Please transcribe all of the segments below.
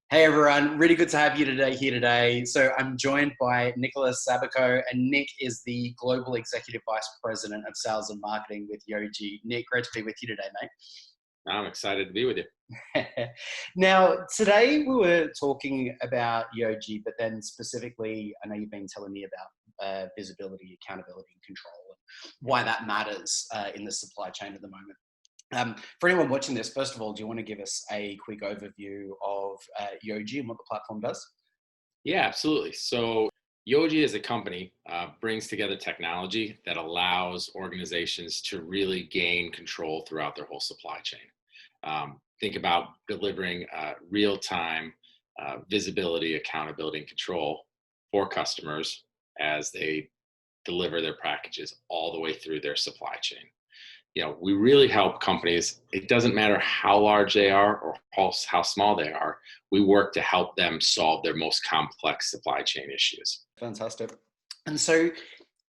Hey everyone, really good to have you here today. So I'm joined by Nicholas Zabikow, and Nick is the Global Executive Vice President of Sales and Marketing with Yojee. Nick, great to be with you today, I'm excited to be with you. mate. Now, today we were talking about Yojee, but then specifically, I know you've been telling me about visibility, accountability, and control, and why that matters in the supply chain at the moment. For anyone watching this, first of all, do you want to give us a quick overview of Yojee and what the platform does? Yeah, absolutely. So Yojee as a company brings together technology that allows organizations to really gain control throughout their whole supply chain. Think about delivering real-time visibility, accountability, and control for customers as they deliver their packages all the way through their supply chain. We really help companies. It doesn't matter how large they are or how small they are. We work to help them solve their most complex supply chain issues. Fantastic. And so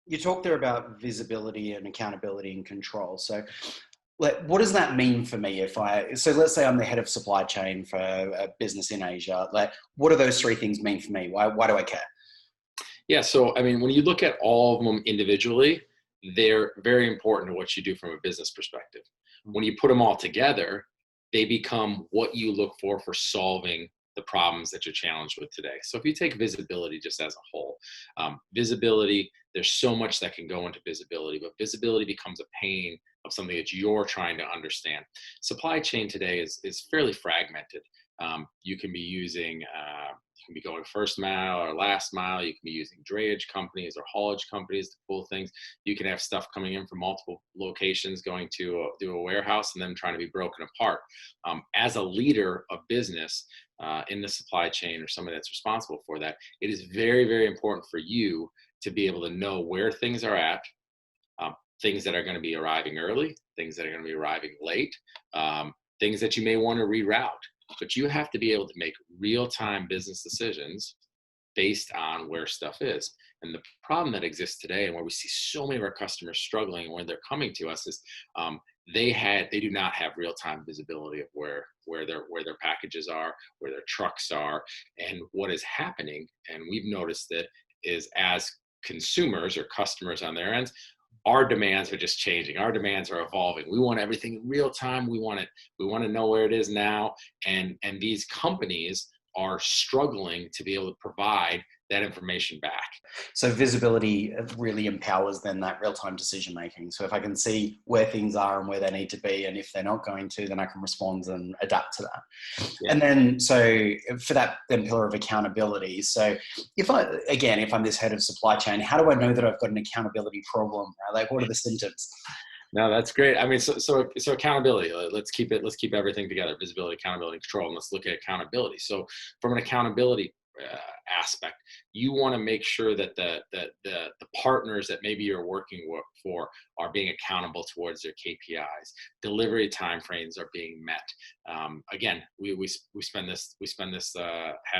you talked there about visibility and accountability and control. So what does that mean for me so let's say I'm the head of supply chain for a business in Asia. What do those three things mean for me? Why do I care? Yeah, so I mean, when you look at all of them individually, they're very important to what you do from a business perspective. When you put them all together, they become what you look for solving the problems that you're challenged with today. So if you take visibility just as a whole, visibility, there's so much that can go into visibility, but visibility becomes a pain of something that you're trying to understand. Supply chain today is fairly fragmented. You can be using you can be going first mile or last mile. You can be using drayage companies or haulage companies to pull things. You can have stuff coming in from multiple locations going to a warehouse and then trying to be broken apart. As a leader of business in the supply chain or somebody that's responsible for that, it is very, very important for you to be able to know where things are at, things that are going to be arriving early, things that are going to be arriving late, things that you may want to reroute. But you have to be able to make real-time business decisions based on where stuff is. And the problem that exists today, and where we see so many of our customers struggling, and when they're coming to us, is they do not have real-time visibility of where their packages are, where their trucks are, and what is happening. And we've noticed that is, as consumers or customers on their ends, our demands are just changing. Our demands are evolving. We want everything in real time. We want to know where it is now. And these companies are struggling to be able to provide that information back. So visibility really empowers then that real-time decision making. So if I can see where things are and where they need to be, and if they're not going to, then I can respond and adapt to that. Yeah. And then so for that then pillar of accountability. So if I'm this head of supply chain, how do I know that I've got an accountability problem? Right? Like, what are the symptoms? No, that's great. I mean, so accountability. Let's keep everything together: visibility, accountability, control. And let's look at accountability. So from an accountability aspect, you want to make sure that the partners that maybe you're working for are being accountable towards their KPIs. Delivery timeframes are being met. Again, we have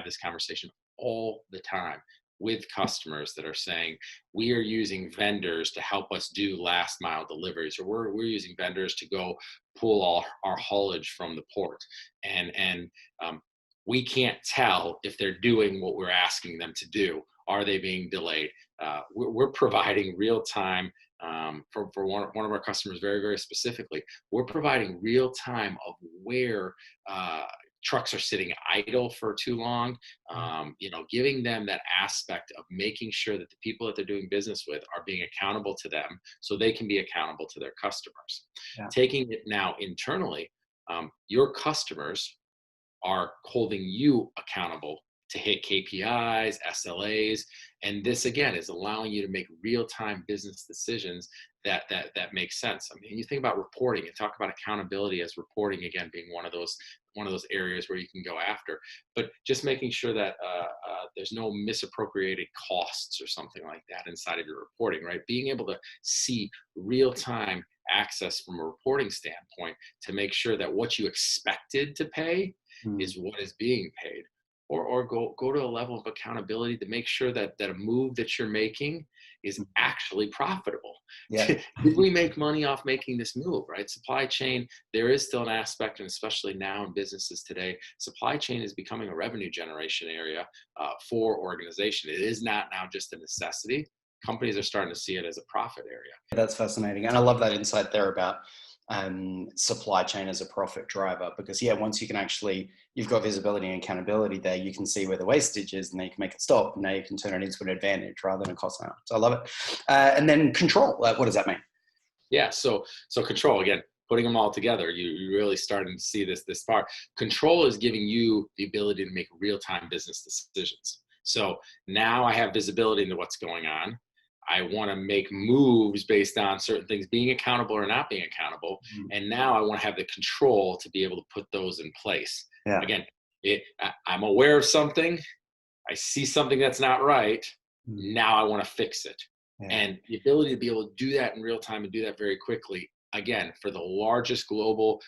this conversation all the time with customers that are saying, we are using vendors to help us do last mile deliveries, or we're using vendors to go pull all our haulage from the port. And we can't tell if they're doing what we're asking them to do. Are they being delayed? We're providing real time for one of our customers, very, very specifically. We're providing real time of where trucks are sitting idle for too long, giving them that aspect of making sure that the people that they're doing business with are being accountable to them so they can be accountable to their customers. Yeah. Taking it now internally, your customers are holding you accountable to hit KPIs, SLAs, and this again is allowing you to make real-time business decisions that make sense. I mean, you think about reporting and talk about accountability as reporting again being one of those areas where you can go after, but just making sure that there's no misappropriated costs or something like that inside of your reporting, right? Being able to see real-time access from a reporting standpoint to make sure that what you expected to pay is what is being paid. or go to a level of accountability to make sure that a move that you're making is actually profitable. Yeah. Did we make money off making this move, right? Supply chain, there is still an aspect, and especially now in businesses today, supply chain is becoming a revenue generation area for organization. It is not now just a necessity. Companies are starting to see it as a profit area. That's fascinating. And I love that insight there about supply chain as a profit driver, because once you can actually, you've got visibility and accountability there, you can see where the wastage is, and then you can make it stop, and now you can turn it into an advantage rather than a cost center. So I love it. And then control, what does that mean? Yeah, so control, again, putting them all together, you really starting to see this part. Control is giving you the ability to make real-time business decisions. So now I have visibility into what's going on. I want to make moves based on certain things being accountable or not being accountable. And now I want to have the control to be able to put those in place. Yeah. Again, I'm aware of something. I see something that's not right. Now I want to fix it. Yeah. And the ability to be able to do that in real time and do that very quickly, again, for the largest global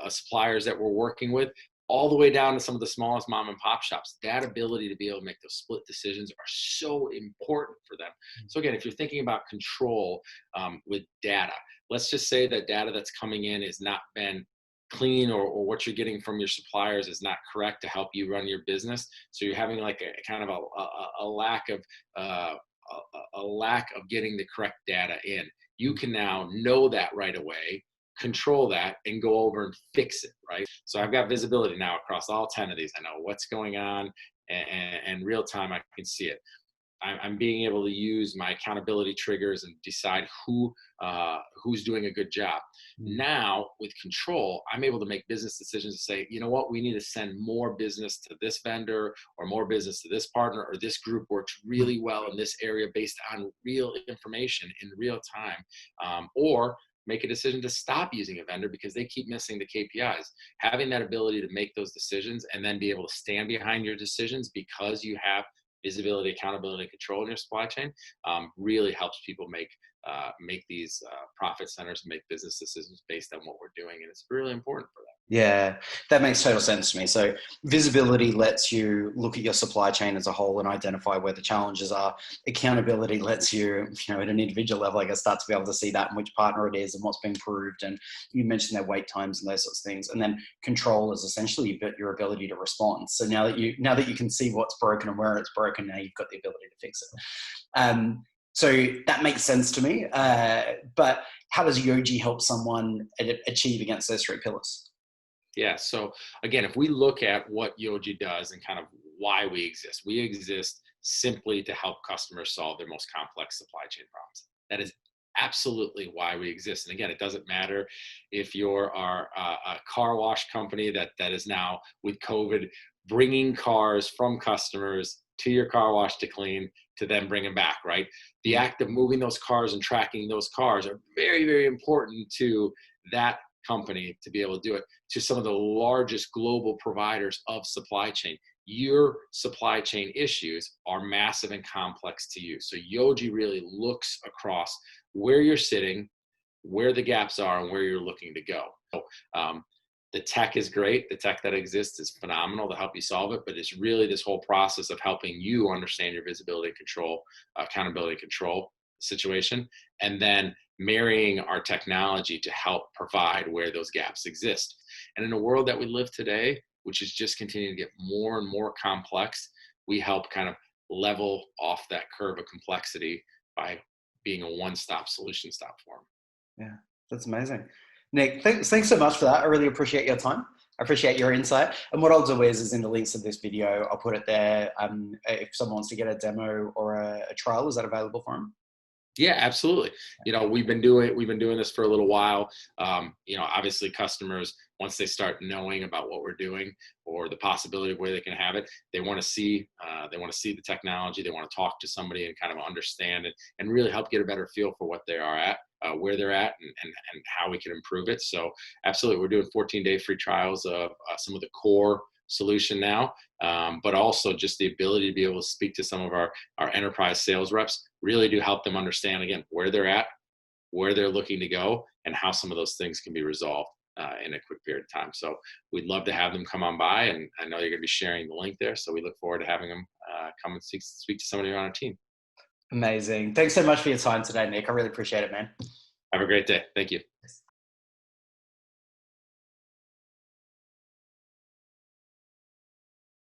suppliers that we're working with, all the way down to some of the smallest mom and pop shops, that ability to be able to make those split decisions are so important for them. So again, if you're thinking about control with data, let's just say that data that's coming in has not been clean, or what you're getting from your suppliers is not correct to help you run your business. So you're having like a kind of a lack of getting the correct data in. You can now know that right away, control that, and go over and fix it, right? So I've got visibility now across all 10 of these. I know what's going on, and real time I can see it. I'm being able to use my accountability triggers and decide who's doing a good job. Now with control, I'm able to make business decisions to say, you know what, we need to send more business to this vendor, or more business to this partner, or this group works really well in this area based on real information in real time, or make a decision to stop using a vendor because they keep missing the KPIs. Having that ability to make those decisions and then be able to stand behind your decisions because you have visibility, accountability, and control in your supply chain really helps people make these profit centers and make business decisions based on what we're doing. And it's really important for them. Yeah, that makes total sense to me. So visibility lets you look at your supply chain as a whole and identify where the challenges are. Accountability lets you, at an individual level, I guess, start to be able to see that and which partner it is and what's being proved. And you mentioned their wait times and those sorts of things. And then control is essentially your ability to respond. So now that you can see what's broken and where it's broken, now you've got the ability to fix it. So that makes sense to me. But how does Yojee help someone achieve against those three pillars? Yeah. So again, if we look at what Yojee does and kind of why we exist simply to help customers solve their most complex supply chain problems. That is absolutely why we exist. And again, it doesn't matter if you're a car wash company that is now with COVID bringing cars from customers to your car wash to clean, to then bring them back, right? The act of moving those cars and tracking those cars are very, very important to that company to be able to do it, to some of the largest global providers of supply chain. Your supply chain issues are massive and complex to you. So Yojee really looks across where you're sitting, where the gaps are, and where you're looking to go. So, the tech is great. The tech that exists is phenomenal to help you solve it, but it's really this whole process of helping you understand your visibility control, accountability control situation, and then marrying our technology to help provide where those gaps exist. And in a world that we live today, which is just continuing to get more and more complex, we help kind of level off that curve of complexity by being a one-stop solution stop for them. Yeah, that's amazing. Nick, thanks so much for that. I really appreciate your time. I appreciate your insight. And what I'll do is in the links of this video, I'll put it there. If someone wants to get a demo or a trial, is that available for them? Yeah, absolutely. We've been doing this for a little while. Obviously customers, once they start knowing about what we're doing or the possibility of where they can have it, they want to see the technology. They want to talk to somebody and kind of understand it and really help get a better feel for what they are at, where they're at, and how we can improve it. So absolutely, we're doing 14-day free trials of some of the core solution now, but also just the ability to be able to speak to some of our enterprise sales reps, really do help them understand, again, where they're at, where they're looking to go, and how some of those things can be resolved. in a quick period of time. So we'd love to have them come on by, and I know you're going to be sharing the link there. So we look forward to having them come and speak to somebody on our team. Amazing. Thanks so much for your time today, Nick. I really appreciate it, man. Have a great day. Thank you.